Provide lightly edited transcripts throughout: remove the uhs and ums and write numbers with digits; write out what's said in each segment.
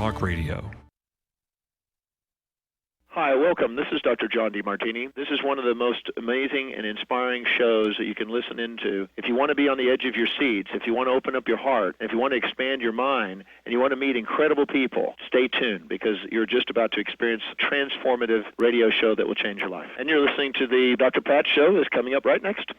Talk Radio. Hi, welcome. This is Dr. John DeMartini. This is one of the most amazing and inspiring shows that you can listen into. If you want to be on the edge of your seats, if you want to open up your heart, if you want to expand your mind, and you want to meet incredible people, stay tuned because you're just about to experience a transformative radio show that will change your life. And you're listening to the Dr. Pat Show that's coming up right next.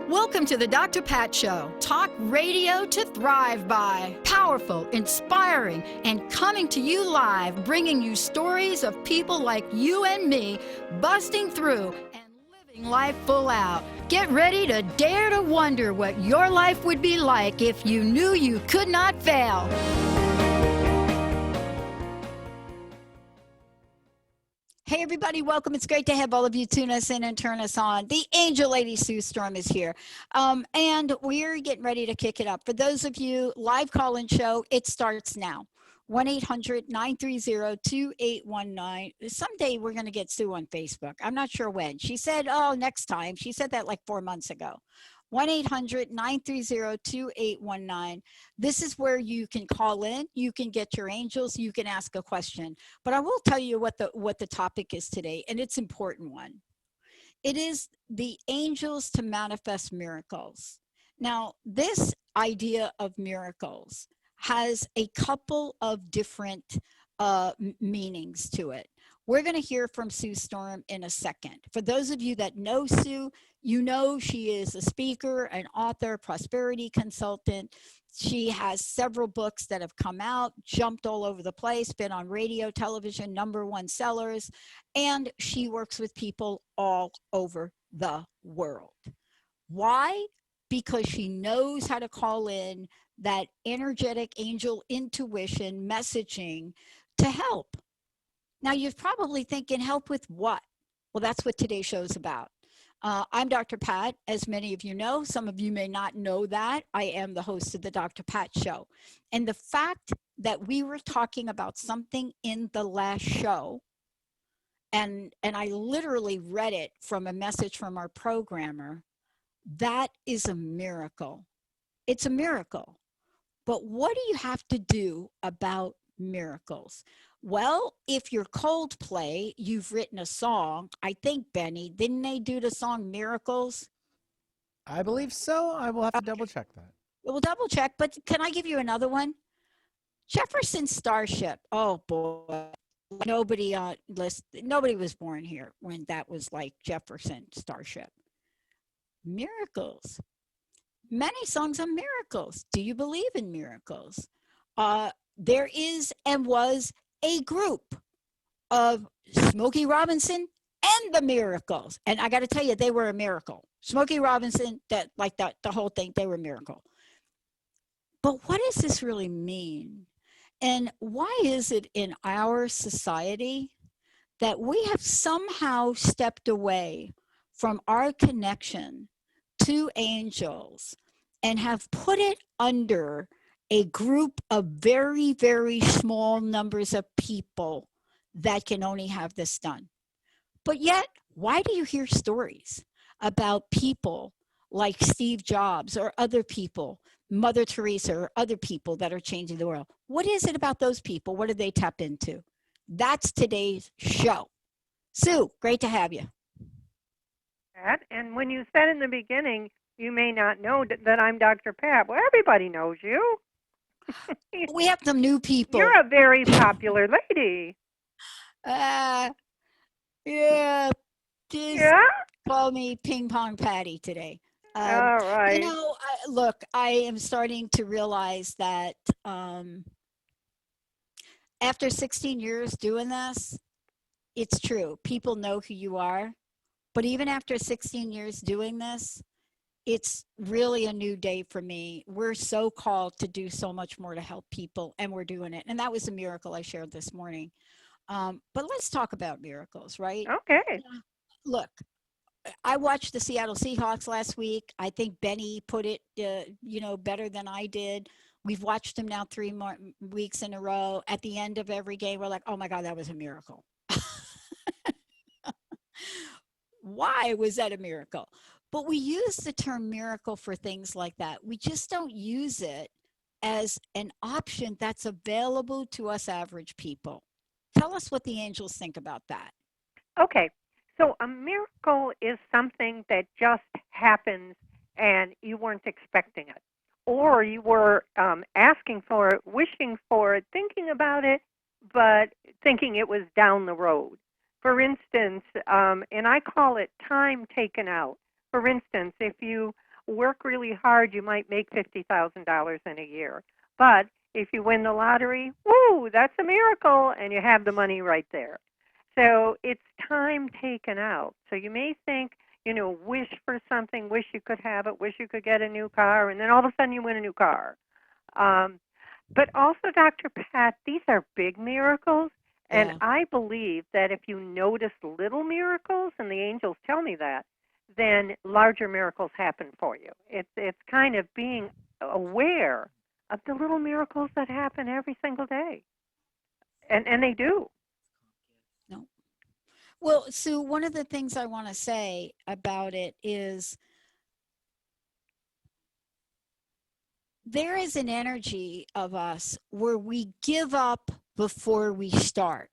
Welcome to the Dr. Pat Show. Talk radio to thrive by. Powerful, inspiring, and coming to you live, bringing you stories of people like you and me busting through and living life full out. Get ready to dare to wonder what your life would be like if you knew you could not fail. Hey, everybody, welcome. It's great to have all of you tune us in and turn us on. The Angel Lady Sue Storm is here, and we're getting ready to kick it up. For those of you, live call-in show, it starts now. 1-800-930-2819. Someday we're going to get Sue on Facebook. I'm not sure when. She said, next time. She said that like 4 months ago. 1-800-930-2819. This is where you can call in, you can get your angels, you can ask a question. But I will tell you what the topic is today, and it's an important one. It is the angels to manifest miracles. Now, this idea of miracles has a couple of different meanings to it. We're going to hear from Sue Storm in a second. For those of you that know Sue, you know she is a speaker, an author, prosperity consultant. She has several books that have come out, jumped all over the place, been on radio, television, #1 sellers, and she works with people all over the world. Why? Because she knows how to call in that energetic angel intuition messaging to help. Now, you're probably thinking, help with what? Well, that's what today's show is about. I'm Dr. Pat, as many of you know. Some of you may not know that. I am the host of the Dr. Pat Show. And the fact that we were talking about something in the last show, and I literally read it from a message from our programmer, that is a miracle. It's a miracle. But what do you have to do about miracles? Well, if you're Coldplay, you've written a song. I think, Benny, didn't they do the song Miracles? I believe so. I will have to double check that. We'll double check, but can I give you another one? Jefferson Starship. Oh, boy. Nobody was born here when that was like Jefferson Starship. Miracles. Many songs are miracles. Do you believe in miracles? There is and was a group of Smokey Robinson and the Miracles. And I got to tell you, they were a miracle. Smokey Robinson, the whole thing, they were a miracle. But what does this really mean? And why is it in our society that we have somehow stepped away from our connection to angels and have put it under a group of very, very small numbers of people that can only have this done? But yet, why do you hear stories about people like Steve Jobs or other people, Mother Teresa or other people that are changing the world? What is it about those people? What do they tap into? That's today's show. Sue, great to have you. And when you said in the beginning, you may not know that I'm Dr. Pat. Well, everybody knows you. We have some new people. You're a very popular lady. Yeah. Just call me Ping Pong Patty today. All right. You know, look, I am starting to realize that after 16 years doing this, it's true. People know who you are. But even after 16 years doing this, it's really a new day for me. We're so called to do so much more to help people, and we're doing it. And that was a miracle I shared this morning. But let's talk about miracles, right? Okay. Look, I watched the Seattle Seahawks last week. I think Benny put it, better than I did. We've watched them now 3 more weeks in a row. At the end of every game, we're like, oh my God, that was a miracle. Why was that a miracle? But we use the term miracle for things like that. We just don't use it as an option that's available to us average people. Tell us what the angels think about that. Okay, so a miracle is something that just happens and you weren't expecting it. Or you were asking for it, wishing for it, thinking about it, but thinking it was down the road. For instance, and I call it time taken out. For instance, if you work really hard, you might make $50,000 in a year. But if you win the lottery, woo, that's a miracle, and you have the money right there. So it's time taken out. So you may think, wish for something, wish you could have it, wish you could get a new car, and then all of a sudden you win a new car. But also, Dr. Pat, these are big miracles, and Yeah. I believe that if you notice little miracles, and the angels tell me that, then larger miracles happen for you. It's kind of being aware of the little miracles that happen every single day, and they do. No. Well, Sue, one of the things I want to say about it is there is an energy of us where we give up before we start.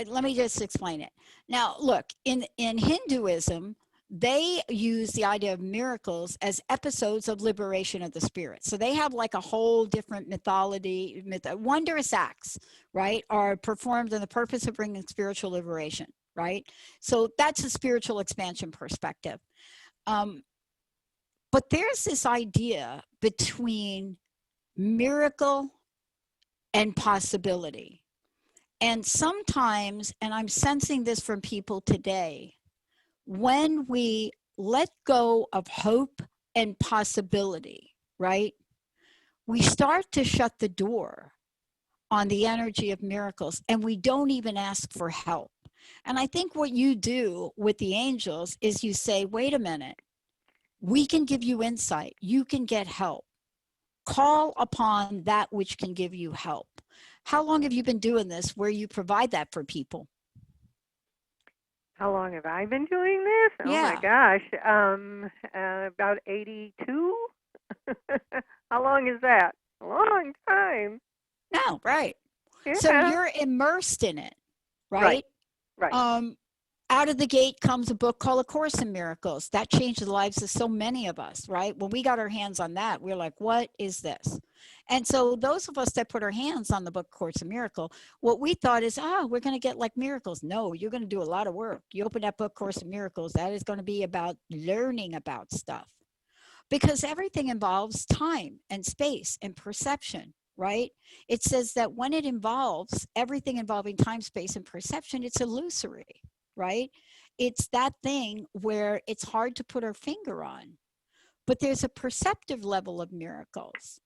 Let me just explain it. Now, look, in Hinduism, they use the idea of miracles as episodes of liberation of the spirit. So they have like a whole different mythology. Wondrous acts, right, are performed in the purpose of bringing spiritual liberation, right? So that's a spiritual expansion perspective. But there's this idea between miracle and possibility. And sometimes, and I'm sensing this from people today, when we let go of hope and possibility, right, we start to shut the door on the energy of miracles, and we don't even ask for help. And I think what you do with the angels is you say, wait a minute, we can give you insight. You can get help. Call upon that which can give you help. How long have you been doing this where you provide that for people? How long have I been doing this? Oh Yeah. my gosh, about 82. How long is that? A long time. No, right. Yeah. So you're immersed in it, right? Right. Out of the gate comes a book called A Course in Miracles. That changed the lives of so many of us, right? When we got our hands on that, we we're like, what is this? And so those of us that put our hands on the book Course in Miracle, what we thought is, we're going to get like miracles. No, you're going to do a lot of work. You open that book Course in Miracles, that is going to be about learning about stuff. Because everything involves time and space and perception, right? It says that when it involves everything involving time, space, and perception, it's illusory, right? It's that thing where it's hard to put our finger on. But there's a perceptive level of miracles.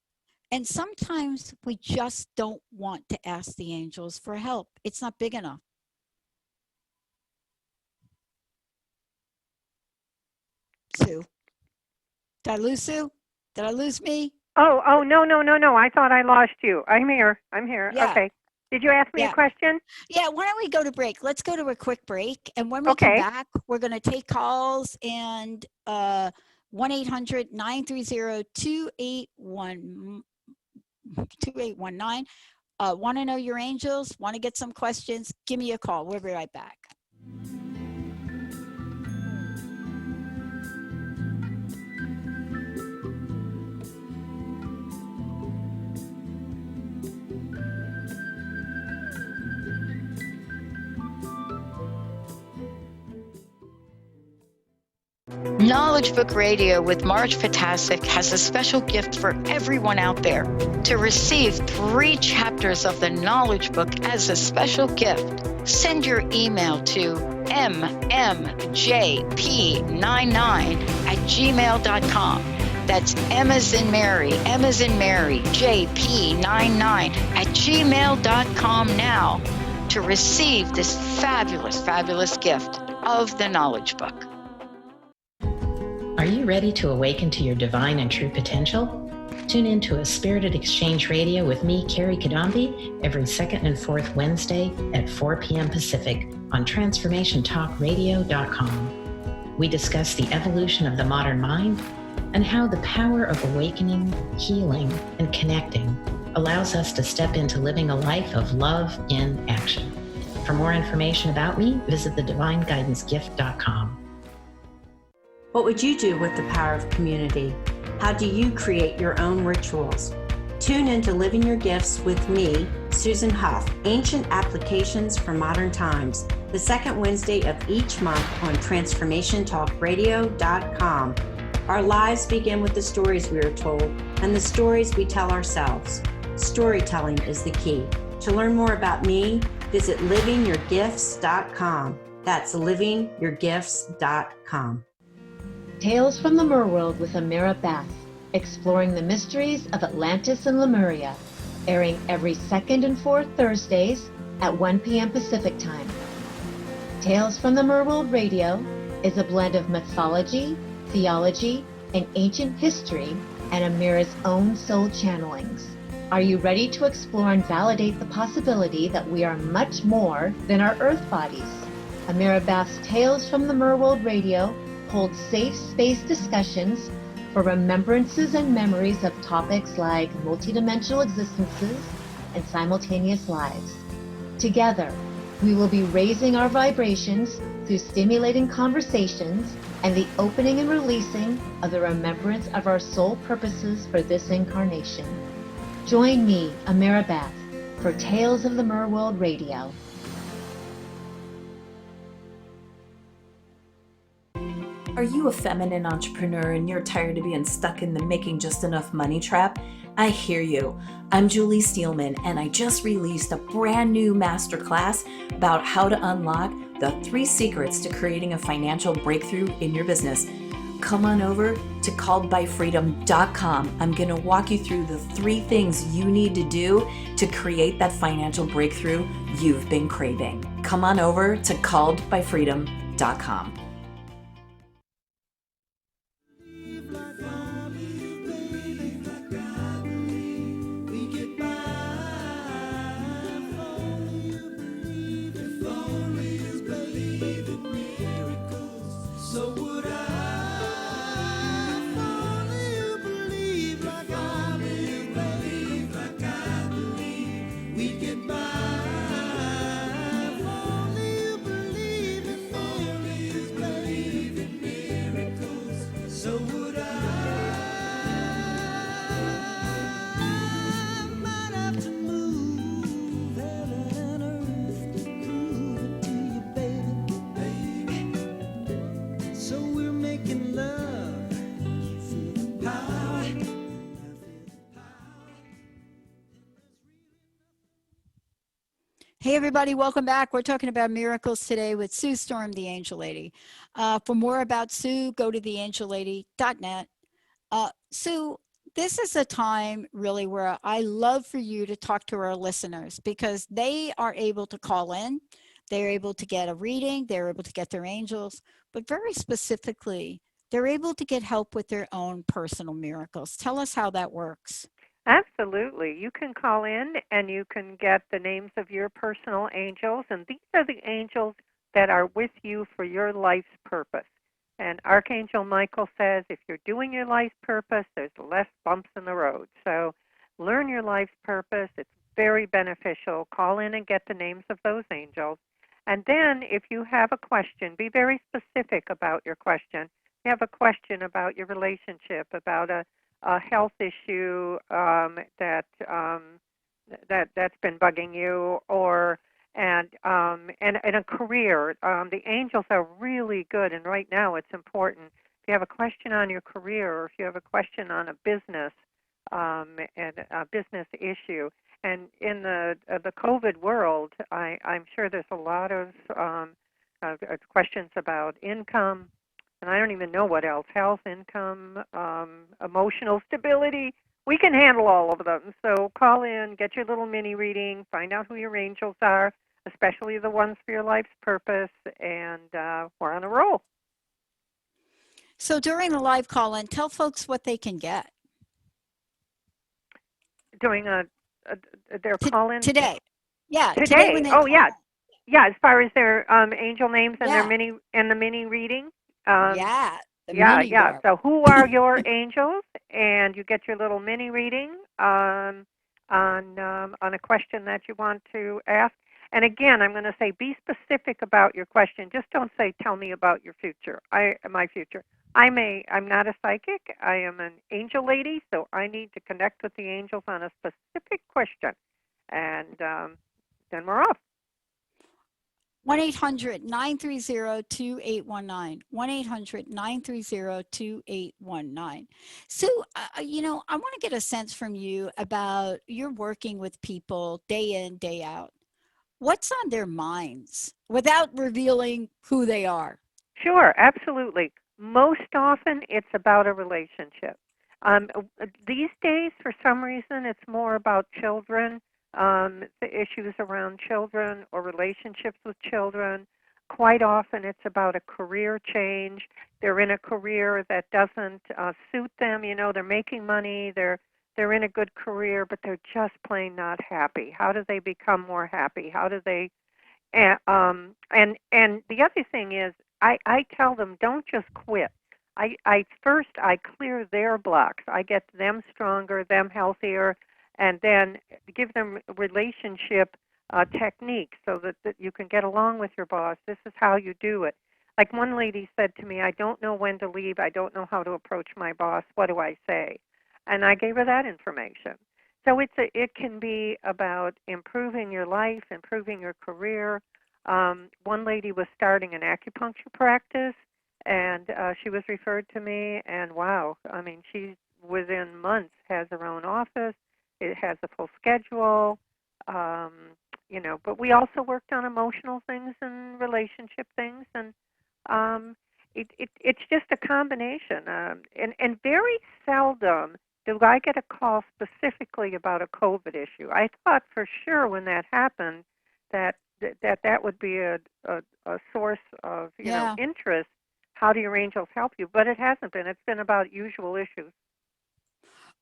And sometimes we just don't want to ask the angels for help. It's not big enough. Sue. Did I lose Sue? Did I lose me? Oh, no. I thought I lost you. I'm here. Yeah. Okay. Did you ask me a question? Yeah, why don't we go to break? Let's go to a quick break. And when we come back, we're going to take calls and 1-800-930-2819. Want to know your angels? Want to get some questions? Give me a call. We'll be right back. Knowledge Book Radio with Marge Potasic has a special gift for everyone out there. To receive 3 chapters of the Knowledge Book as a special gift, send your email to mmjp99@gmail.com. That's M as in Mary, JP99@gmail.com now to receive this fabulous, fabulous gift of the Knowledge Book. Are you ready to awaken to your divine and true potential? Tune in to A Spirited Exchange Radio with me, Carrie Kadambi, every second and fourth Wednesday at 4 p.m. Pacific on TransformationTalkRadio.com. We discuss the evolution of the modern mind, and how the power of awakening, healing, and connecting allows us to step into living a life of love in action. For more information about me, visit thedivineguidancegift.com. What would you do with the power of community? How do you create your own rituals? Tune in to Living Your Gifts with me, Susan Huff, Ancient Applications for Modern Times, the second Wednesday of each month on TransformationTalkRadio.com. Our lives begin with the stories we are told and the stories we tell ourselves. Storytelling is the key. To learn more about me, visit livingyourgifts.com. That's livingyourgifts.com. Tales from the Merworld with Amira Bath, exploring the mysteries of Atlantis and Lemuria, airing every second and fourth Thursdays at 1 p.m. Pacific Time. Tales from the Merworld Radio is a blend of mythology, theology, and ancient history and Amira's own soul channelings. Are you ready to explore and validate the possibility that we are much more than our earth bodies? Amira Bath's Tales from the Merworld Radio holds safe space discussions for remembrances and memories of topics like multidimensional existences and simultaneous lives. Together, we will be raising our vibrations through stimulating conversations and the opening and releasing of the remembrance of our soul purposes for this incarnation. Join me, Amira Bath, for Tales of the Merworld Radio. Are you a feminine entrepreneur and you're tired of being stuck in the making just enough money trap? I hear you. I'm Julie Steelman, and I just released a brand new masterclass about how to unlock the 3 secrets to creating a financial breakthrough in your business. Come on over to calledbyfreedom.com. I'm going to walk you through the 3 things you need to do to create that financial breakthrough you've been craving. Come on over to calledbyfreedom.com. Hey, everybody, welcome back. We're talking about miracles today with Sue Storm, the Angel Lady. For more about Sue, go to theangellady.net. Sue, this is a time really where I love for you to talk to our listeners because they are able to call in. They're able to get a reading. They're able to get their angels. But very specifically, they're able to get help with their own personal miracles. Tell us how that works. Absolutely. You can call in and you can get the names of your personal angels, and these are the angels that are with you for your life's purpose. And Archangel Michael says if you're doing your life's purpose, there's less bumps in the road. So learn your life's purpose. It's very beneficial. Call in and get the names of those angels. And then if you have a question, be very specific about your question. If you have a question about your relationship, about a health issue that's been bugging you, or and a career. The angels are really good, and right now it's important. If you have a question on your career, or if you have a question on a business and a business issue, and in the COVID world, I'm sure there's a lot of questions about income. And I don't even know what else, health, income, emotional stability. We can handle all of them. So call in, get your little mini reading, find out who your angels are, especially the ones for your life's purpose, and we're on a roll. So during the live call-in, tell folks what they can get. During their call-in? Today. Yeah, today when they Yeah, as far as their angel names and Yeah. their the mini reading. Yeah. The Yeah, mini yeah. bar. So who are your angels? And you get your little mini reading on a question that you want to ask. And again, I'm going to say be specific about your question. Just don't say tell me about your future. My future. I'm not a psychic. I am an angel lady, so I need to connect with the angels on a specific question. And then we're off. 1-800-930-2819. 1-800-930-2819. Sue, I want to get a sense from you about you're working with people day in, day out. What's on their minds without revealing who they are? Sure, absolutely. Most often, it's about a relationship. These days, for some reason, it's more about children, the issues around children or relationships with children. Quite often, it's about a career change. They're in a career that doesn't suit them. You know, they're making money. They're in a good career, but they're just plain not happy. How do they become more happy? How do they and the other thing is, I tell them don't just quit. I clear their blocks. I get them stronger, them healthier, and then give them relationship techniques so that you can get along with your boss. This is how you do it. Like one lady said to me, I don't know when to leave. I don't know how to approach my boss. What do I say? And I gave her that information. So it can be about improving your life, improving your career. One lady was starting an acupuncture practice, and she was referred to me. And wow, I mean, she within months has her own office. It has a full schedule. Um, but we also worked on emotional things and relationship things, and it's just a combination. And very seldom do I get a call specifically about a COVID issue. I thought for sure when that happened that would be a source of Yeah. interest. How do your angels help you? But it hasn't been. It's been about usual issues.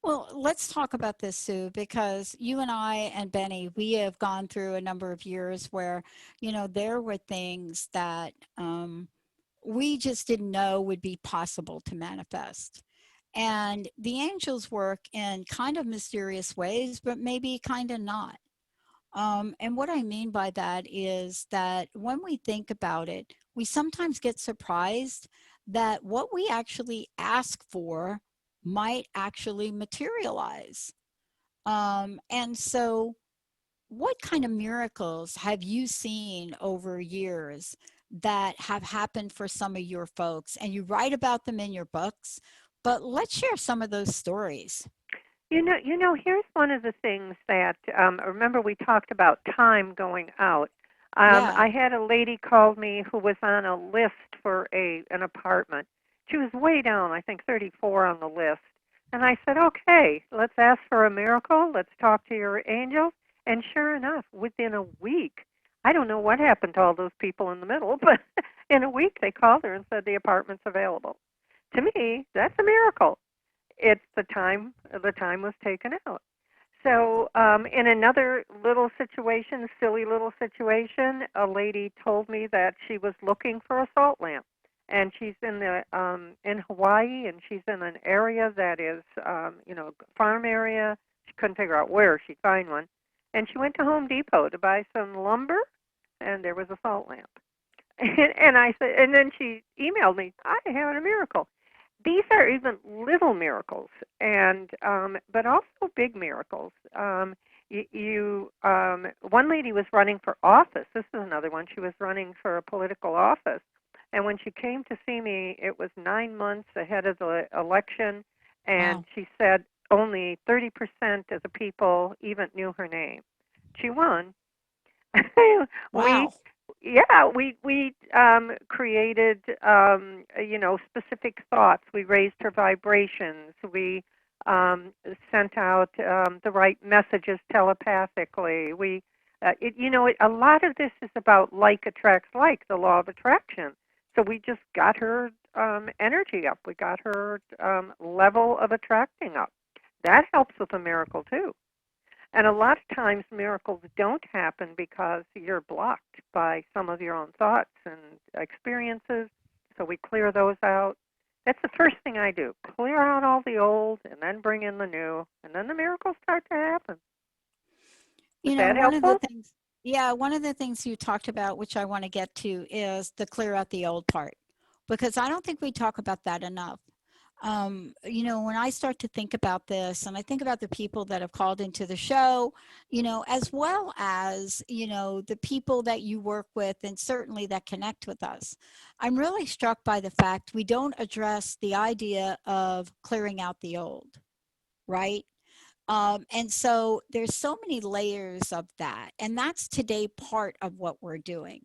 Well, let's talk about this, Sue, because you and I and Benny, we have gone through a number of years where, there were things that we just didn't know would be possible to manifest. And the angels work in kind of mysterious ways, but maybe kind of not. And what I mean by that is that when we think about it, we sometimes get surprised that what we actually ask for might actually materialize. And so, what kind of miracles have you seen over years that have happened for some of your folks? And you write about them in your books, but let's share some of those stories. Here's one of the things that remember we talked about time going out. Yeah. I had a lady called me who was on a list for an apartment. She was way down, I think 34 on the list. And I said, okay, let's ask for a miracle. Let's talk to your angels. And sure enough, within a week, I don't know what happened to all those people in the middle, but in a week they called her and said the apartment's available. To me, that's a miracle. It's the time was taken out. So in another little situation, silly little situation, a lady told me that she was looking for a salt lamp, and she's in Hawaii, and she's in an area that is farm area. She couldn't figure out where she'd find one, and she went to Home Depot to buy some lumber, and there was a salt lamp. And I said, and then she emailed me, I have a miracle. These are even little miracles, and but also big miracles. One lady was running for office. This is another one. She was running for a political office, and when she came to see me, it was 9 months ahead of the election, and Wow. she said only 30% of the people even knew her name. She won. we Wow. yeah, we created specific thoughts. We raised her vibrations. We sent out the right messages telepathically. A lot of this is about like attracts like, the law of attraction. So we just got her energy up. We got her level of attracting up. That helps with a miracle too. And a lot of times miracles don't happen because you're blocked by some of your own thoughts and experiences. So we clear those out. That's the first thing I do. Clear out all the old and then bring in the new, and then the miracles start to happen. Is that One of the helpful? things, one of the things you talked about, which I want to get to, is the clear out the old part, because I don't think we talk about that enough. When I start to think about this, and I think about the people that have called into the show, as well as, the people that you work with and certainly that connect with us, I'm really struck by the fact we don't address the idea of clearing out the old, right? And so there's so many layers of that. And that's today part of what we're doing.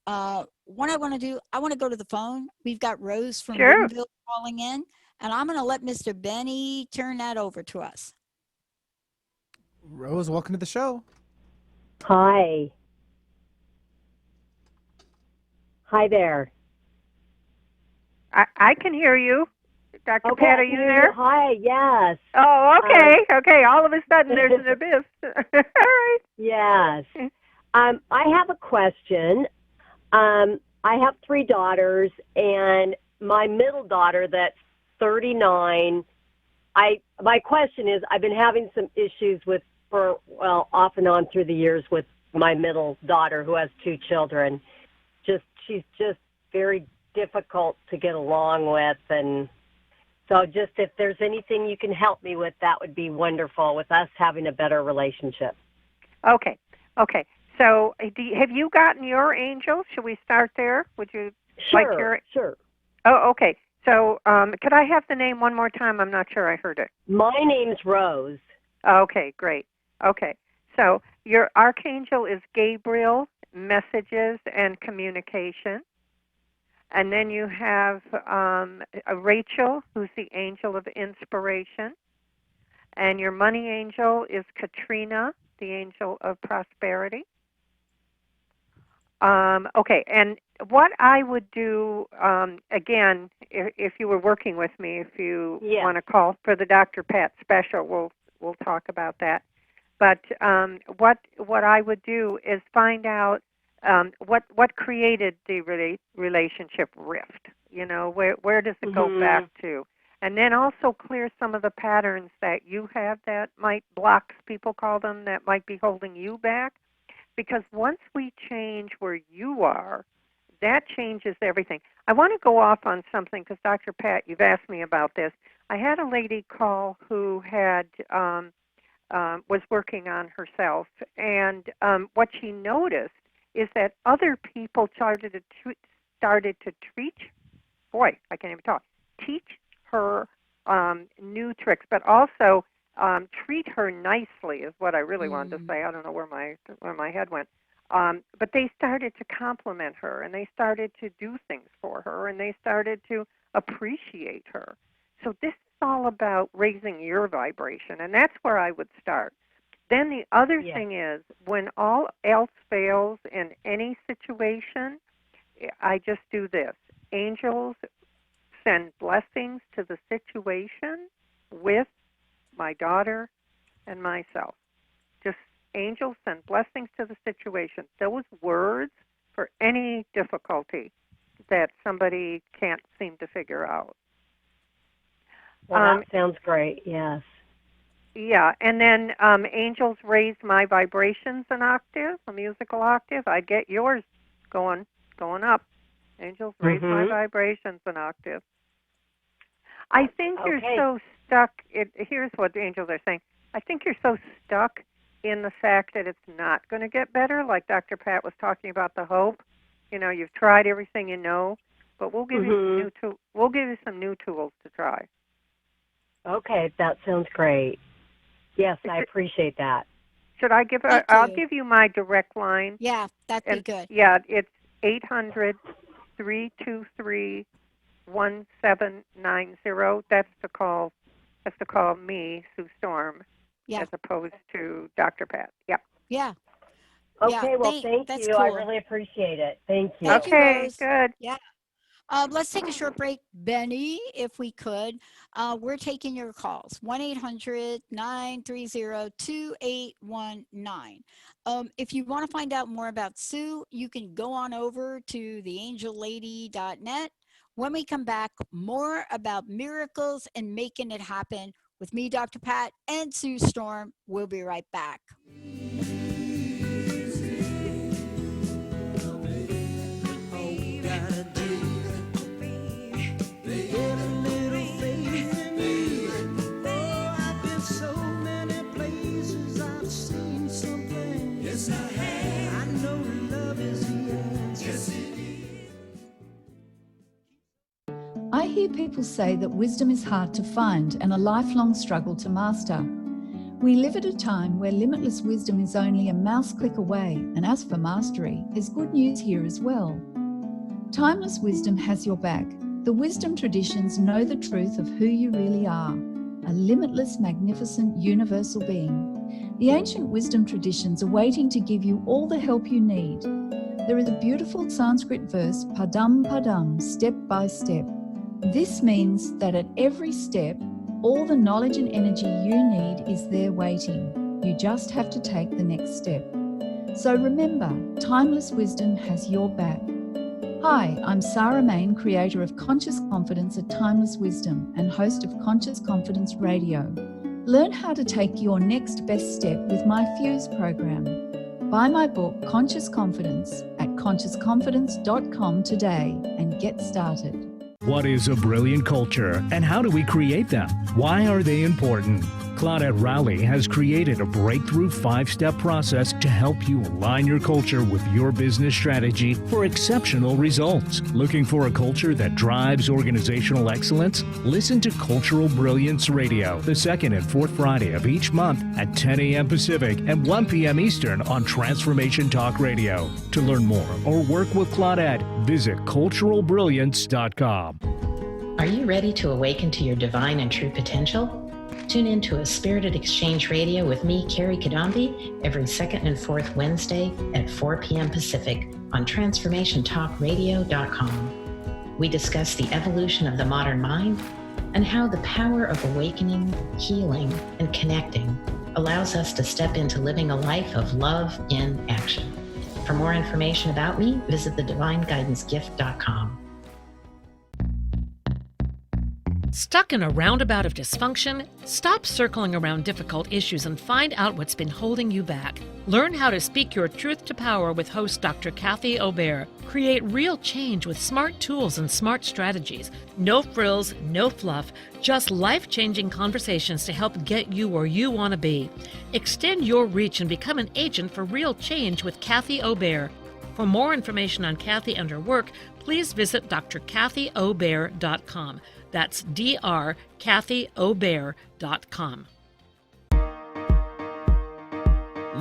What I want to do, I want to go to the phone. We've got Rose from Sure. Woodinville calling in, and I'm going to let Mr. Benny turn that over to us. Rose, welcome to the show. Hi. Hi there. I can hear you. Dr. Okay, Pat, are you there? Hi, yes. Oh, okay. Okay. All of a sudden, there's an abyss. All right. Yes. I have a question. I have 3 daughters, and my middle daughter, that's 39. My question is, I've been having some issues off and on through the years with my middle daughter, who has 2 children. She's just very difficult to get along with, and so just if there's anything you can help me with, that would be wonderful, with us having a better relationship. Okay. Okay. So have you gotten your angel? Should we start there? Would you like your? Sure. Oh, okay. So could I have the name one more time? I'm not sure I heard it. My name's Rose. Okay, great. Okay. So your archangel is Gabriel, messages and communication. And then you have Rachel, who's the angel of inspiration. And your money angel is Katrina, the angel of prosperity. Okay, and what I would do, again, if you were working with me, if you want to call for the Dr. Pat special, we'll talk about that. But what I would do is find out what created the relationship rift. Where does it go back to? And then also clear some of the patterns that you have that might block, people call them, that might be holding you back. Because once we change where you are, that changes everything. I want to go off on something because, Dr. Pat, you've asked me about this. I had a lady call who had was working on herself, and what she noticed is that other people started to teach her new tricks, but also treat her nicely is what I really wanted to say. I don't know where my head went. But they started to compliment her, and they started to do things for her, and they started to appreciate her. So this is all about raising your vibration, and that's where I would start. Then the other thing is, when all else fails in any situation, I just do this. Angels send blessings to the situation with my daughter and myself. Just angels send blessings to the situation. Those words for any difficulty that somebody can't seem to figure out. Well, that sounds great, yes. Yeah, and then angels raise my vibrations an octave, a musical octave. I get yours going up. Angels raise my vibrations an octave. I think you're so stuck. Here's what the angels are saying. I think you're so stuck in the fact that it's not going to get better, like Dr. Pat was talking about the hope. You've tried everything but we'll give you some new tools to try. Okay, that sounds great. Yes, I appreciate that. Should I give I'll give you my direct line. Yeah, that'd be good. Yeah, it's 800-323-1790. That's to call me, Sue Storm, as opposed to Dr. Pat. Yep. Yeah. Okay, well, thank you. Cool. I really appreciate it. Thank you. Okay, good. Yeah. Let's take a short break, Benny, if we could. We're taking your calls, 1-800-930-2819. If you want to find out more about Sue, you can go on over to theangellady.net, When we come back, more about miracles and making it happen with me, Dr. Pat, and Sue Storm. We'll be right back. I hear people say that wisdom is hard to find and a lifelong struggle to master. We live at a time where limitless wisdom is only a mouse click away, and as for mastery, there's good news here as well. Timeless wisdom has your back. The wisdom traditions know the truth of who you really are, a limitless, magnificent, universal being. The ancient wisdom traditions are waiting to give you all the help you need. There is a beautiful Sanskrit verse, padam padam, step by step. This means that at every step, all the knowledge and energy you need is there waiting. You just have to take the next step. So remember, timeless wisdom has your back. Hi, I'm Sarah Main, creator of Conscious Confidence at Timeless Wisdom and host of Conscious Confidence Radio. Learn how to take your next best step with my Fuse program. Buy my book, Conscious Confidence, at consciousconfidence.com today and get started. What is a brilliant culture and how do we create them? Why are they important? Claudette Rowley has created a breakthrough 5-step process to help you align your culture with your business strategy for exceptional results. Looking for a culture that drives organizational excellence? Listen to Cultural Brilliance Radio, the second and fourth Friday of each month at 10 a.m. Pacific and 1 p.m. Eastern on Transformation Talk Radio. To learn more or work with Claudette, visit culturalbrilliance.com. Are you ready to awaken to your divine and true potential? Tune in to a Spirited Exchange Radio with me, Carrie Kadambi, every second and fourth Wednesday at 4 p.m. Pacific on TransformationTalkRadio.com. We discuss the evolution of the modern mind and how the power of awakening, healing, and connecting allows us to step into living a life of love in action. For more information about me, visit thedivineguidancegift.com. Stuck in a roundabout of dysfunction? Stop circling around difficult issues and find out what's been holding you back. Learn how to speak your truth to power with host Dr. Kathy Obear. Create real change with smart tools and smart strategies. No frills, no fluff, just life-changing conversations to help get you where you want to be. Extend your reach and become an agent for real change with Kathy Obear. For more information on Kathy and her work, please visit drkathyobear.com. That's drkathyobear.com.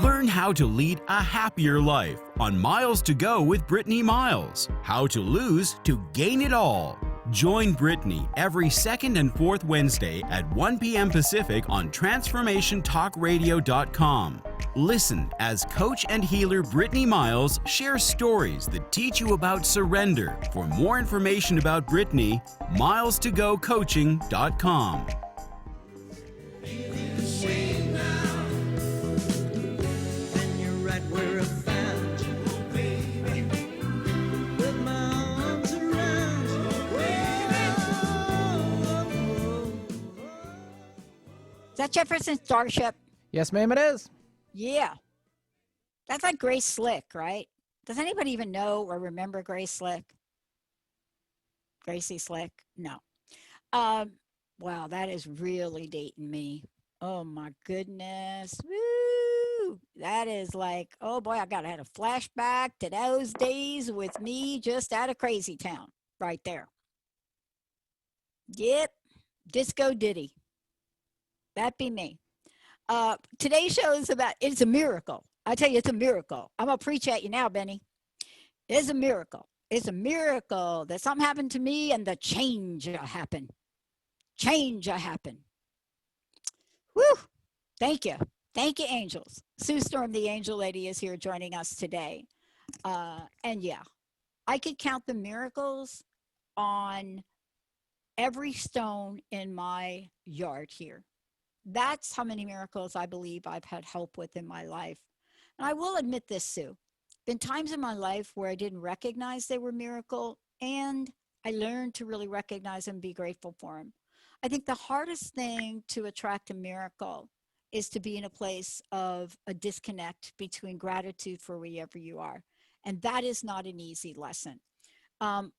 Learn how to lead a happier life on Miles to Go with Brittany Miles. How to lose to gain it all. Join Brittany every second and fourth Wednesday at 1 p.m. Pacific on TransformationTalkRadio.com. Listen as coach and healer Brittany Miles shares stories that teach you about surrender. For more information about Brittany, milestogocoaching.com. Is that Jefferson Starship? Yes, ma'am, it is. Yeah. That's like Grace Slick, right? Does anybody even know or remember Grace Slick? Gracie Slick? No. Wow, that is really dating me. Oh my goodness. Woo! That is like, oh boy, I had a flashback to those days with me just out of Crazy Town right there. Yep. Disco Diddy. That be me. Today's show is about, it's a miracle. I tell you, it's a miracle. I'm going to preach at you now, Benny. It's a miracle. It's a miracle that something happened to me and the change happened. Change happened. Woo! Thank you. Thank you, angels. Sue Storm, the angel lady, is here joining us today. And yeah, I could count the miracles on every stone in my yard here. That's how many miracles I believe I've had help with in my life. And I will admit this, Sue. Been times in my life where I didn't recognize they were miracle and I learned to really recognize and be grateful for them. I think the hardest thing to attract a miracle is to be in a place of a disconnect between gratitude for wherever you are. And that is not an easy lesson.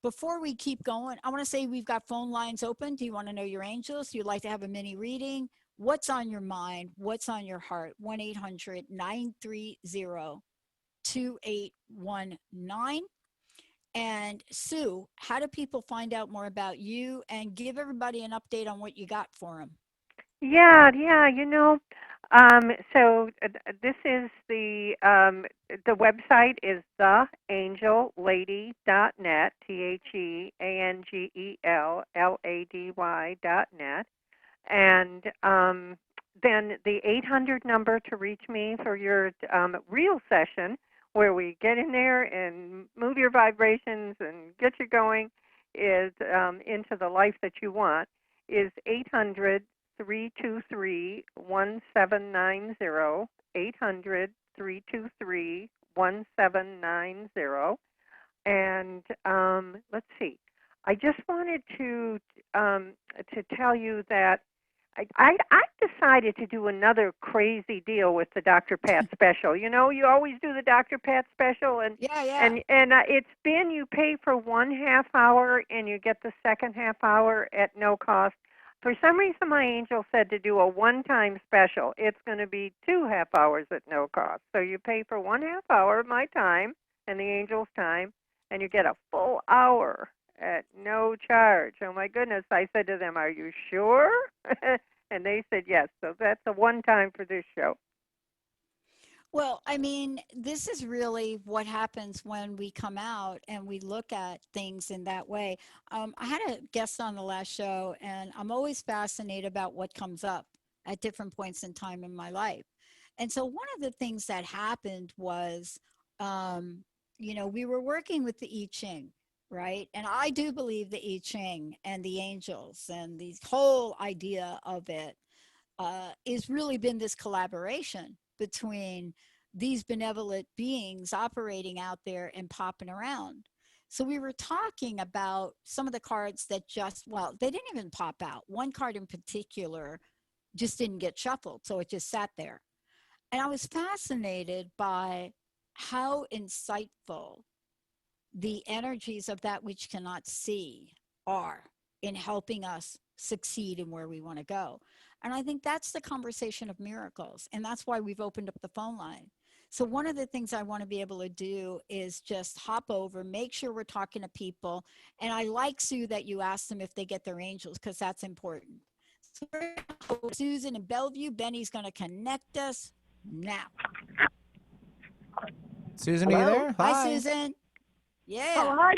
Before we keep going, I want to say we've got phone lines open. Do you want to know your angels? Do you like to have a mini reading? What's on your mind? What's on your heart? 1-800-930-2819. And Sue, how do people find out more about you, and give everybody an update on what you got for them? Yeah, this is the website is theangellady.net, TheAngellLady.net, and then the 800 number to reach me for your real session, where we get in there and move your vibrations and get you going, is into the life that you want, is 800-323-1790, 800-323-1790. And let's see. I just wanted to tell you that I decided to do another crazy deal with the Dr. Pat special. You always do the Dr. Pat special, and it's been, you pay for 1/2 hour and you get the second half hour at no cost. For some reason, my angel said to do a one-time special. It's going to be 2 half hours at no cost. So you pay for 1/2 hour of my time and the angel's time, and you get a full hour at no charge. Oh, my goodness. I said to them, "Are you sure?" And they said yes. So that's a one-time for this show. Well, I mean, this is really what happens when we come out and we look at things in that way. I had a guest on the last show, and I'm always fascinated about what comes up at different points in time in my life. And so one of the things that happened was, we were working with the I Ching, right? And I do believe the I Ching and the angels and the whole idea of it is really been this collaboration between these benevolent beings operating out there and popping around. So we were talking about some of the cards that they didn't even pop out. One card in particular just didn't get shuffled, so it just sat there. And I was fascinated by how insightful the energies of that which cannot see are in helping us succeed in where we want to go. And I think that's the conversation of miracles. And that's why we've opened up the phone line. So one of the things I want to be able to do is just hop over, make sure we're talking to people. And I like, Sue, that you asked them if they get their angels, because that's important. So Susan in Bellevue, Benny's going to connect us now. Susan, are you there? Hi, Susan. Yeah. Oh, hi,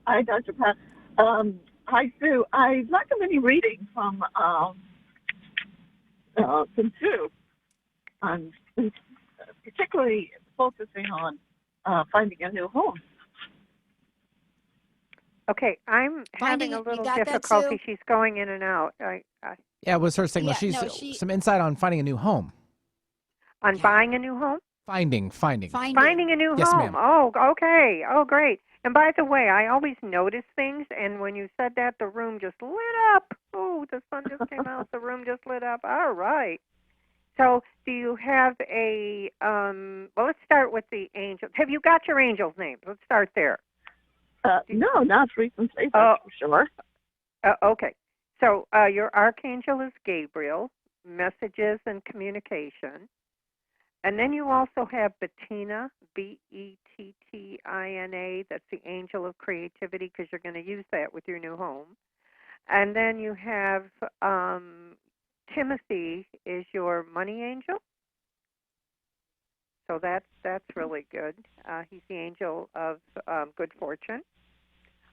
hi, Dr. Pat. Hi, Sue. I'd like a mini reading from Sue. I'm particularly focusing on finding a new home. Okay, I'm having a little difficulty. She's going in and out. Yeah, it was her signal. She's some insight on finding a new home. On buying a new home? Finding a new yes, home. Ma'am. Oh, okay. Oh, great. And by the way, I always notice things, and when you said that, the room just lit up. Oh, the sun just came out. The room just lit up. All right. So do you have a, well, let's start with the angels. Have you got your angel's name? Let's start there. No, not recently, that's for sure. Okay. So your archangel is Gabriel, messages and communication. And then you also have Bettina, Bettina. That's the angel of creativity, because you're going to use that with your new home. And then you have Timothy is your money angel. So that's really good. He's the angel of good fortune.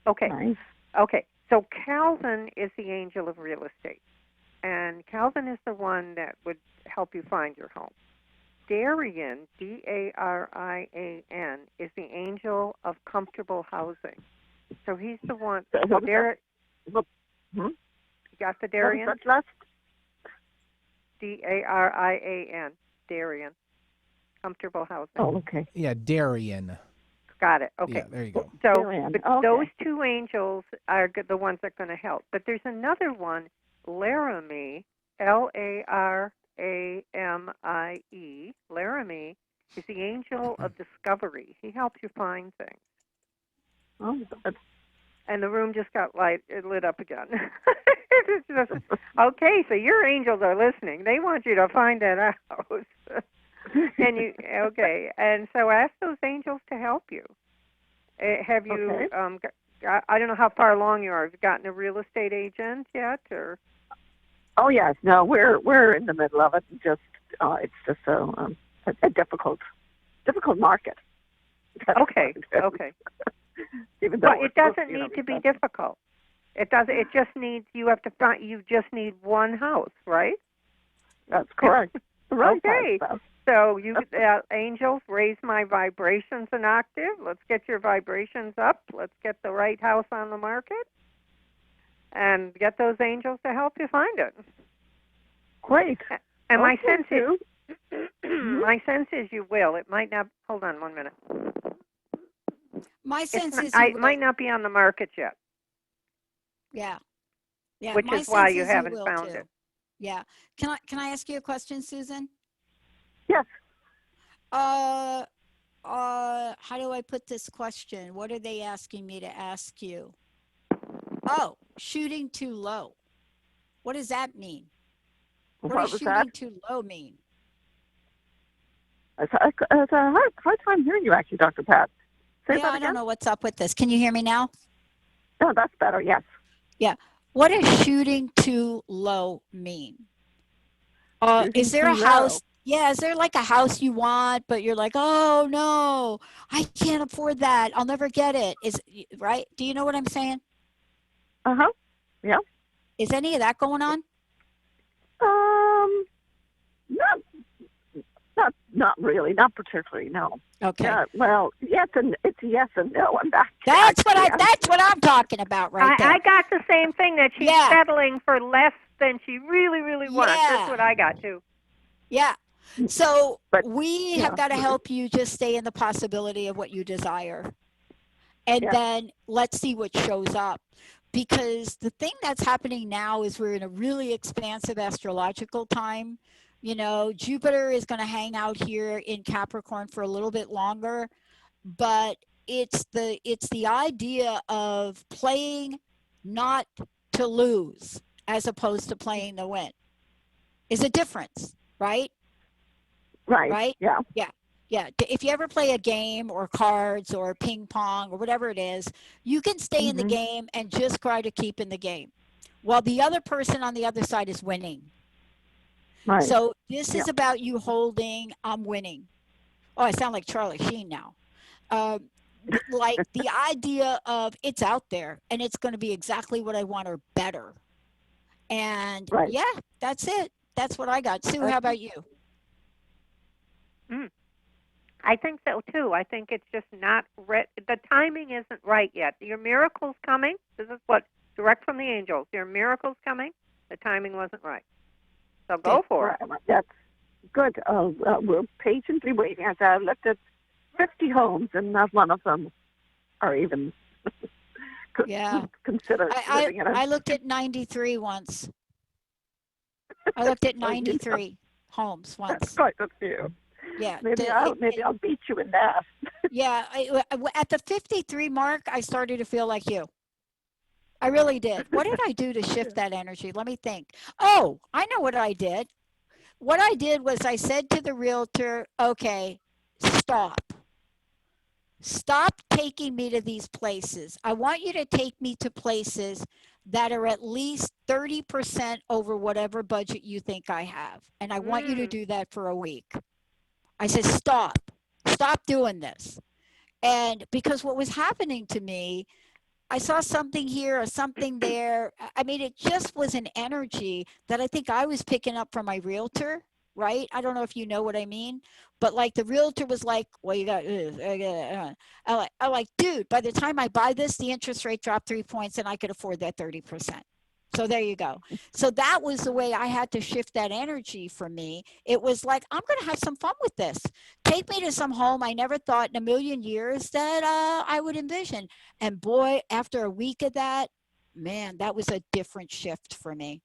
Okay. Nice. Okay. So Calvin is the angel of real estate. And Calvin is the one that would help you find your home. Darian, Darian, is the angel of comfortable housing. So he's the one. So Darian, you got the Darian? What's last? Darian, Darian, comfortable housing. Oh, okay. Yeah, Darian. Got it. Okay. Yeah, there you go. So Joanne, but okay. those two angels are the ones that are going to help. But there's another one, Laramie, Laramie. Laramie is the angel of discovery. He helps you find things. Oh, that's And the room just got lit up again. It's just, okay, so your angels are listening. They want you to find that house. And so ask those angels to help you. Have you? Okay. I don't know how far along you are. Have you gotten a real estate agent yet, or? Oh yes, no, we're in the middle of it. Just it's just a difficult market. That's Okay. what it is. Okay. Even though Well, it doesn't need to be difficult. It does. It just needs. You have to find. You just need one house, right? That's correct. Right. Okay. So you angels, raise my vibrations an octave. Let's get your vibrations up. Let's get the right house on the market, and get those angels to help you find it. Great. And my Okay, sense is, my sense is you will. It might not. Hold on 1 minute. My sense is it might not be on the market yet. Yeah. Yeah. Which my is why sense you is haven't will found too. it. Yeah. Can I ask you a question, Susan? Yes. How do I put this question? What are they asking me to ask you? Oh, shooting too low. What does that mean? What does was shooting that? too low mean? It's a hard time hearing you, actually, Dr. Pat. Say Yeah, that I again? don't know what's up with this. Can you hear me now? No, that's better. Yes. Yeah. What does shooting too low mean? Is there a too low. house? Yeah, is there like a house you want, but you're like, oh no, I can't afford that. I'll never get it. Is right? Do you know what I'm saying? Yeah. Is any of that going on? Not really, not particularly. No. Okay. Yeah, well, yes, and it's yes and no. And That's what I'm talking about right there. I got the same thing, that she's settling for less than she really, really wants. That's what I got too. Yeah. So we have got to help you just stay in the possibility of what you desire. And then let's see what shows up. Because the thing that's happening now is we're in a really expansive astrological time. You know, Jupiter is going to hang out here in Capricorn for a little bit longer, but it's the idea of playing not to lose as opposed to playing to win. Is a difference, right? Right. Yeah. Yeah. Yeah. If you ever play a game or cards or ping pong or whatever it is, you can stay in the game and just try to keep in the game while the other person on the other side is winning. Right. So this is about you holding, I'm winning. Oh, I sound like Charlie Sheen now. Like the idea of it's out there and it's going to be exactly what I want or better. And yeah, that's it. That's what I got. Sue, how about you? I think so too. I think it's just not the timing isn't right yet. Your miracle's coming. This is what direct from the angels. Your miracle's coming. The timing wasn't right. So go for it. That's good. We're patiently waiting. As I've looked at 50 homes, and not one of them are even considered living in it. I looked at 93 once. I looked at 93 homes once. That's quite a few. Yeah. Maybe I'll beat you in that. Yeah. At the 53 mark, I started to feel like you. I really did. What did I do to shift that energy? Let me think. Oh, I know what I did. What I did was I said to the realtor, okay, stop. Stop taking me to these places. I want you to take me to places that are at least 30% over whatever budget you think I have. And I want you to do that for a week. I said, stop doing this. And because what was happening to me, I saw something here or something there. I mean, it just was an energy that I think I was picking up from my realtor, right? I don't know if you know what I mean, but like the realtor was like, well, you got, I'm like, dude, by the time I buy this, the interest rate dropped 3 points and I could afford that 30%. So there you go. So that was the way I had to shift that energy for me. It was like, I'm going to have some fun with this. Take me to some home I never thought in a million years that I would envision. And boy, after a week of that, man, that was a different shift for me.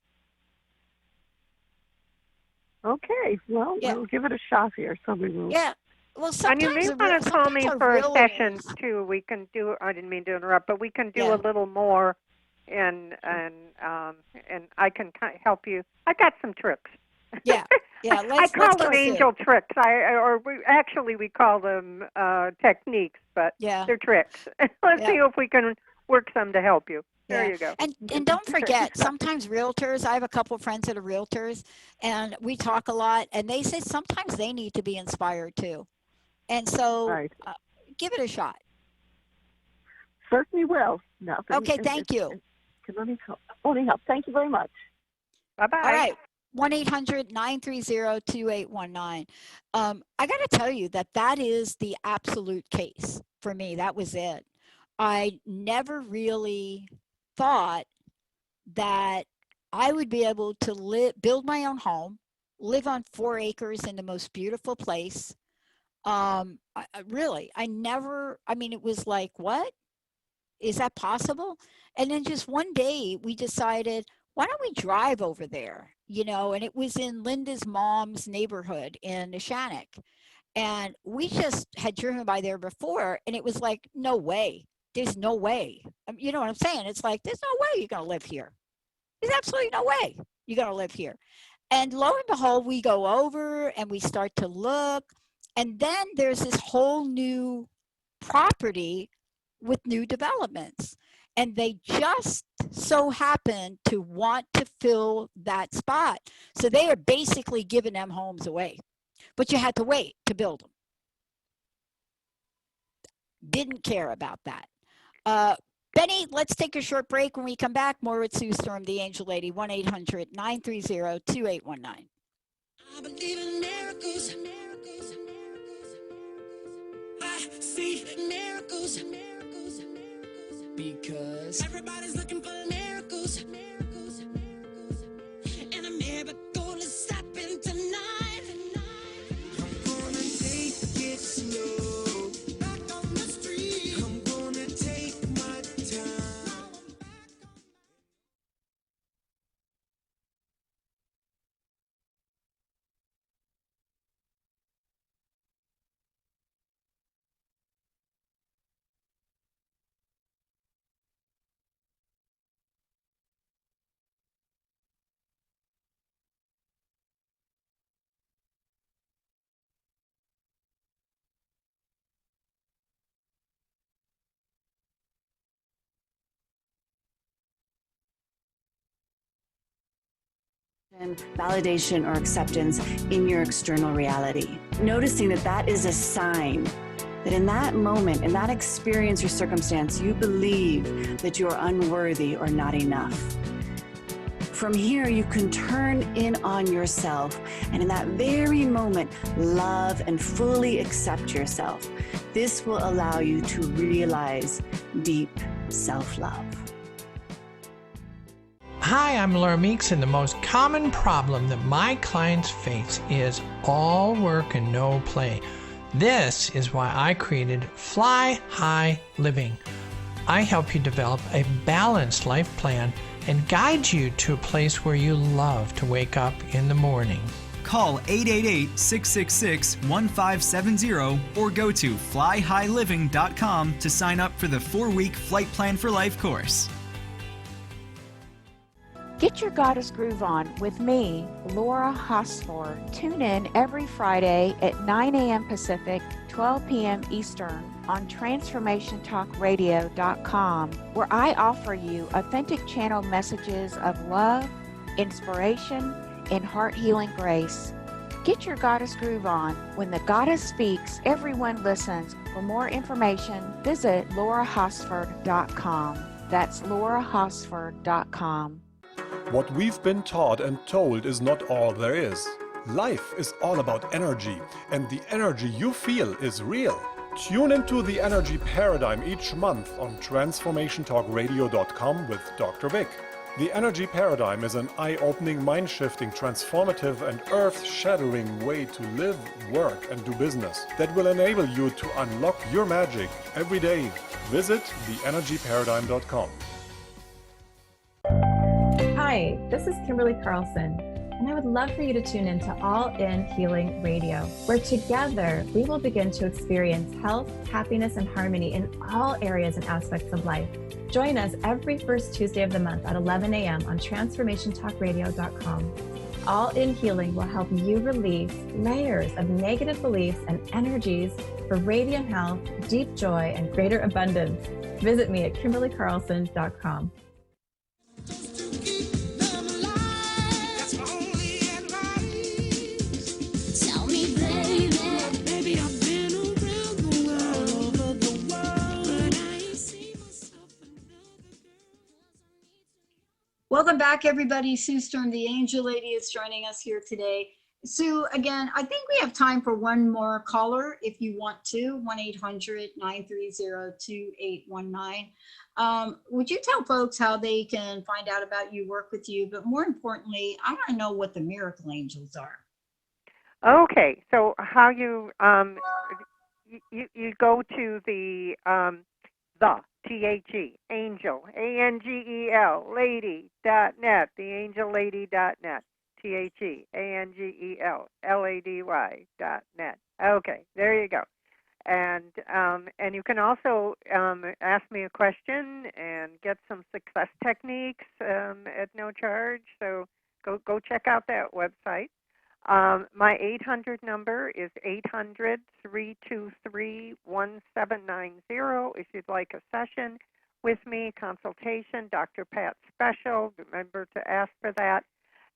Okay, well, we'll give it a shot here. So we will. Yeah. Well, and you may want to call me for a session too. We can do. I didn't mean to interrupt, but we can do a little more, and I can help you. I got some tricks. Yeah, yeah. I call them angel tricks. We call them techniques, but they're tricks. Let's see if we can work some to help you. There you go. And don't forget, sometimes realtors, I have a couple of friends that are realtors, and we talk a lot, and they say sometimes they need to be inspired too. And so give it a shot. Certainly will. Okay, thank you. Can only help. Thank you very much. Bye-bye. All right. 1-800-930-2819. I got to tell you that is the absolute case for me. That was it. I never really thought that I would be able to build my own home, live on 4 acres in the most beautiful place. I mean, it was like, what? Is that possible? And then just one day we decided, why don't we drive over there? And it was in Linda's mom's neighborhood in Neshannock. And we just had driven by there before, and it was like, no way. There's no way. You know what I'm saying? It's like, there's no way you're going to live here. There's absolutely no way you're going to live here. And lo and behold, we go over and we start to look. And then there's this whole new property with new developments. And they just so happen to want to fill that spot. So they are basically giving them homes away. But you had to wait to build them. Didn't care about that. Benny, let's take a short break. When we come back, more with Sue Storm, the Angel Lady, 1-800-930-2819. I believe in miracles. I see miracles. Because everybody's looking for miracles. And a miracle is happening tonight. I'm gonna take it slow. Back on the street. I'm gonna take my time. Validation or acceptance in your external reality. Noticing that is a sign that in that moment, in that experience or circumstance, you believe that you're unworthy or not enough. From here, you can turn in on yourself and in that very moment, love and fully accept yourself. This will allow you to realize deep self-love. Hi, I'm Laura Meeks, and the most common problem that my clients face is all work and no play. This is why I created Fly High Living. I help you develop a balanced life plan and guide you to a place where you love to wake up in the morning. Call 888-666-1570 or go to flyhighliving.com to sign up for the 4-week Flight Plan for Life course. Get your Goddess Groove On with me, Laura Hosford. Tune in every Friday at 9 a.m. Pacific, 12 p.m. Eastern on TransformationTalkRadio.com, where I offer you authentic channel messages of love, inspiration, and heart-healing grace. Get your Goddess Groove On. When the Goddess speaks, everyone listens. For more information, visit LauraHosford.com. That's LauraHosford.com. What we've been taught and told is not all there is. Life is all about energy, and the energy you feel is real. Tune into the energy paradigm each month on TransformationTalkRadio.com with Dr. Vic. The energy paradigm is an eye-opening, mind-shifting, transformative, and earth-shattering way to live, work, and do business that will enable you to unlock your magic every day. Visit theenergyparadigm.com. Hi, this is Kimberly Carlson, and I would love for you to tune into All In Healing Radio, where together we will begin to experience health, happiness, and harmony in all areas and aspects of life. Join us every first Tuesday of the month at 11 a.m. on transformationtalkradio.com. All In Healing will help you release layers of negative beliefs and energies for radiant health, deep joy, and greater abundance. Visit me at KimberlyCarlson.com. Tell me, baby, I've been around the world, all over the world, but I ain't seen myself another girl. Welcome back, everybody. Sue Storm, the Angel Lady, is joining us here today. Sue, again, I think we have time for one more caller if you want to, 1-800-930-2819. Would you tell folks how they can find out about you, work with you, but more importantly, I want to know what the miracle angels are. Okay, so how you go to the THE angel ANGEL lady.net, theangellady.net, THEANGELLADY.net. Okay, there you go. And you can also ask me a question and get some success techniques at no charge. So go check out that website. My 800 number is 800-323-1790 if you'd like a session with me, consultation, Dr. Pat Special. Remember to ask for that.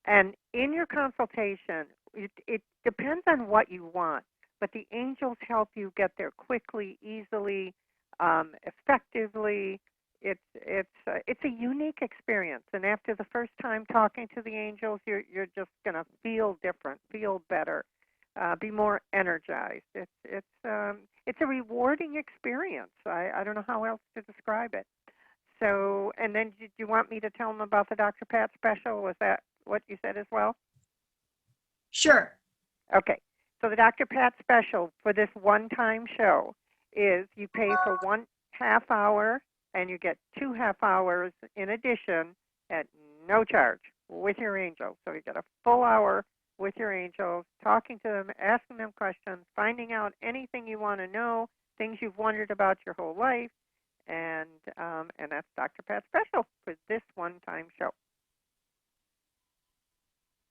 And in your consultation, it depends on what you want, but the angels help you get there quickly, easily, effectively. It's a unique experience, and after the first time talking to the angels, you're just gonna feel different, feel better, be more energized. It's a rewarding experience. I don't know how else to describe it. So, and then do you want me to tell them about the Dr. Pat Special? Was that what you said as well? Sure. Okay. So the Dr. Pat Special for this one-time show is you pay for 1/2 hour and you get 2 half-hours in addition at no charge with your angels. So you get a full hour with your angels, talking to them, asking them questions, finding out anything you want to know, things you've wondered about your whole life, and that's Dr. Pat Special for this one-time show.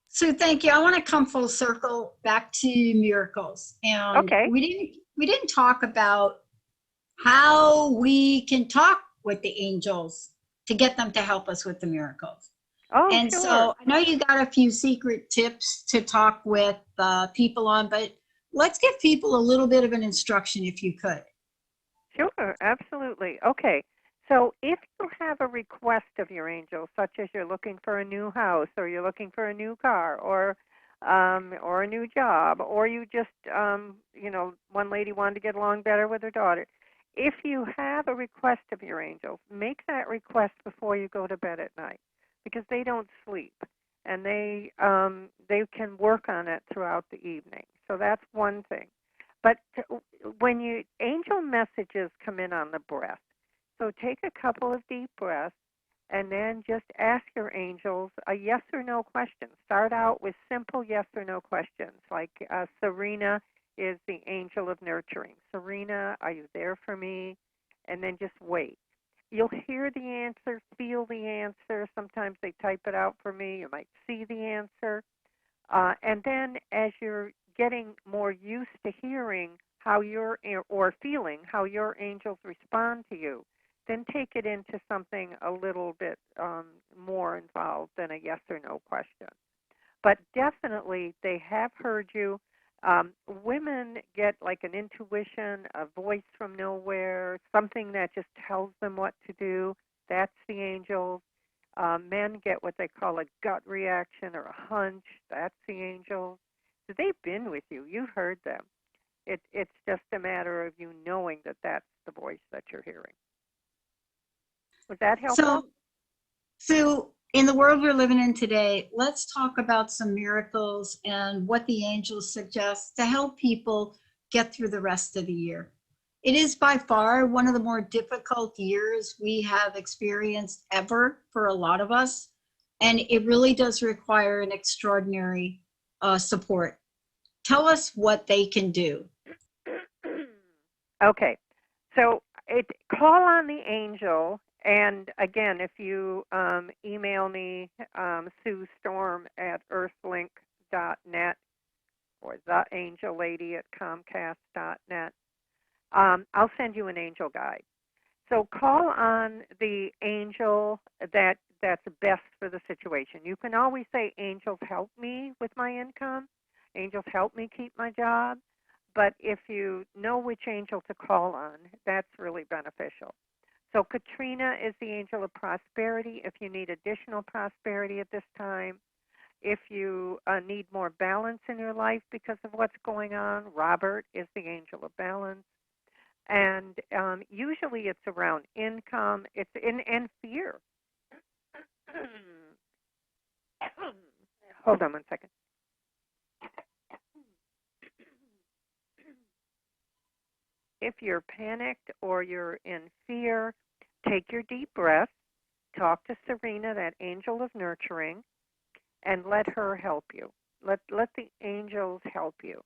Sue, thank you. I want to come full circle back to miracles. And okay. we didn't talk about how we can talk with the angels to get them to help us with the miracles. Oh, and sure. So I know you got a few secret tips to talk with people on, but let's give people a little bit of an instruction if you could. Sure, absolutely. Okay. So if you have a request of your angels, such as you're looking for a new house, or you're looking for a new car, or a new job, or you just, one lady wanted to get along better with her daughter. If you have a request of your angels, make that request before you go to bed at night, because they don't sleep, and they can work on it throughout the evening. So that's one thing. But when angel messages come in on the breath, so take a couple of deep breaths and then just ask your angels a yes or no question. Start out with simple yes or no questions, like Serena is the angel of nurturing. Serena, are you there for me? And then just wait. You'll hear the answer, feel the answer. Sometimes they type it out for me. You might see the answer. And then as you're getting more used to hearing or feeling how your angels respond to you, then take it into something a little bit more involved than a yes or no question. But definitely they have heard you. Women get like an intuition, a voice from nowhere, something that just tells them what to do. That's the angels. Men get what they call a gut reaction or a hunch. That's the angels. So they've been with you. You've heard them. It's just a matter of you knowing that that's the voice that you're hearing. Was that helpful? So In the world we're living in today, let's talk about some miracles and what the angels suggest to help people get through the rest of the year. It is by far one of the more difficult years we have experienced ever for a lot of us, and it really does require an extraordinary support. Tell us what they can do. Okay, so call on the angel, and again, if you email me, Sue Storm at earthlink.net or theangellady@comcast.net, I'll send you an angel guide. So call on the angel that's best for the situation. You can always say, angels help me with my income, angels help me keep my job. But if you know which angel to call on, that's really beneficial. So Katrina is the angel of prosperity if you need additional prosperity at this time. If you need more balance in your life because of what's going on, Robert is the angel of balance. And usually it's around income, and fear. Hold on one second. If you're panicked or you're in fear, take your deep breath, talk to Serena, that angel of nurturing, and let her help you. Let the angels help you.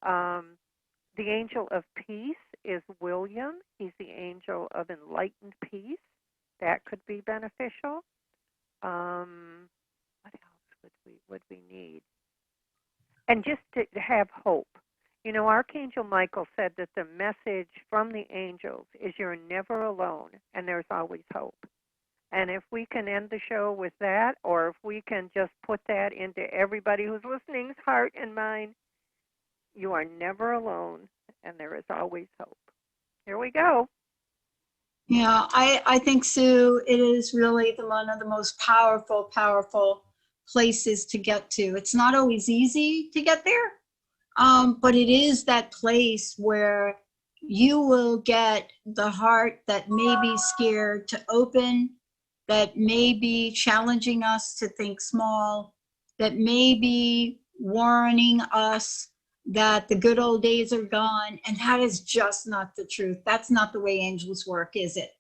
The angel of peace is William. He's the angel of enlightened peace. That could be beneficial. What else would we need? And just to have hope. You know, Archangel Michael said that the message from the angels is you're never alone and there's always hope. And if we can end the show with that, or if we can just put that into everybody who's listening's heart and mind, you are never alone and there is always hope. Here we go. Yeah, I think, Sue, it is really one of the most powerful places to get to. It's not always easy to get there, but it is that place where you will get the heart that may be scared to open, that may be challenging us to think small, that may be warning us that the good old days are gone, and that is just not the truth. That's not the way angels work, is it?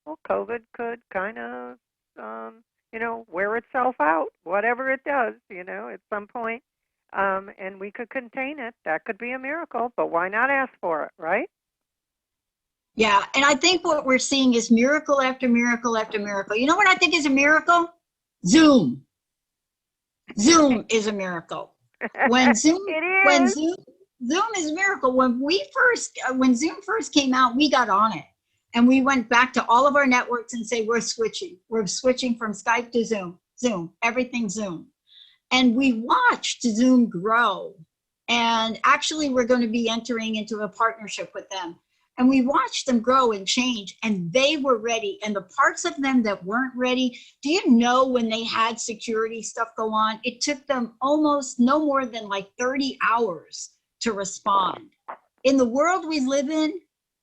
Well, COVID could kind of, wear itself out, whatever it does, at some point, and we could contain it. That could be a miracle, but why not ask for it, right? Yeah, and I think what we're seeing is miracle after miracle after miracle. You know what I think is a miracle? Zoom. Zoom is a miracle. Zoom is a miracle. When Zoom first came out, we got on it. And we went back to all of our networks and say, we're switching. We're switching from Skype to Zoom, everything Zoom. And we watched Zoom grow. And actually, we're going to be entering into a partnership with them. And we watched them grow and change, and they were ready. And the parts of them that weren't ready, do you know when they had security stuff go on, it took them almost no more than like 30 hours to respond. In the world we live in,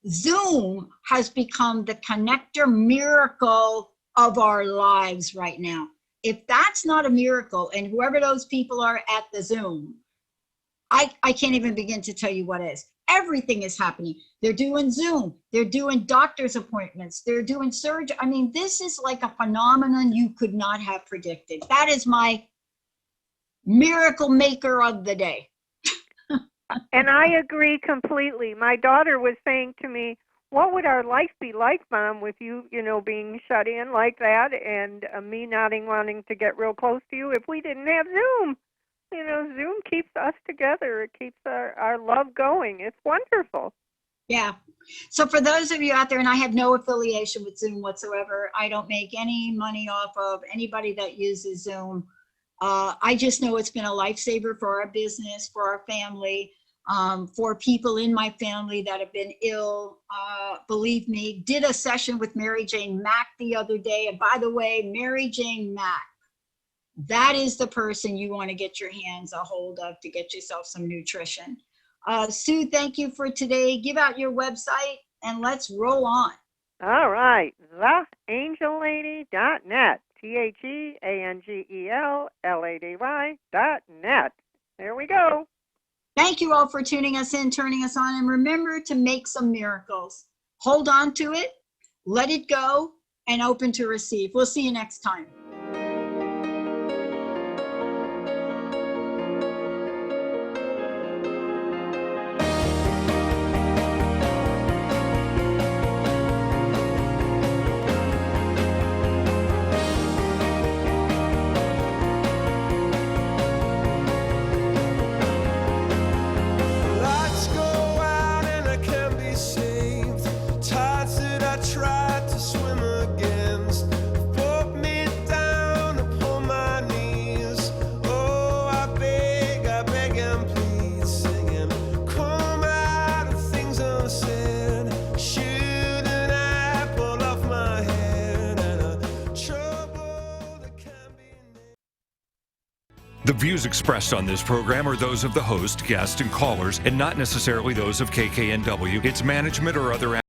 Zoom has become the connector miracle of our lives right now. If that's not a miracle, and whoever those people are at the Zoom, I can't even begin to tell you what is. Everything is happening. They're doing Zoom. They're doing doctor's appointments. They're doing surgery. I mean, this is like a phenomenon you could not have predicted. That is my miracle maker of the day. And I agree completely. My daughter was saying to me, what would our life be like, Mom, with you, being shut in like that and me not wanting to get real close to you if we didn't have Zoom? Zoom keeps us together. It keeps our love going. It's wonderful. Yeah. So for those of you out there, and I have no affiliation with Zoom whatsoever, I don't make any money off of anybody that uses Zoom. I just know it's been a lifesaver for our business, for our family, for people in my family that have been ill. Believe me, did a session with Mary Jane Mack the other day. And by the way, Mary Jane Mack, that is the person you want to get your hands a hold of to get yourself some nutrition. Sue, thank you for today. Give out your website and let's roll on. All right, theangellady.net. TheAngellady.net. There we go. Thank you all for tuning us in, turning us on, and remember to make some miracles. Hold on to it, let it go, and open to receive. We'll see you next time. Lights go out and I can't be saved. Tides that I tried to swim against pulled me down upon my knees. Oh, I beg and plead, singing, come out of things unsaid. Shoot an apple off my head and a trouble that can't be. The views expressed on this program are those of the host, guests, and callers, and not necessarily those of KKNW, its management, or other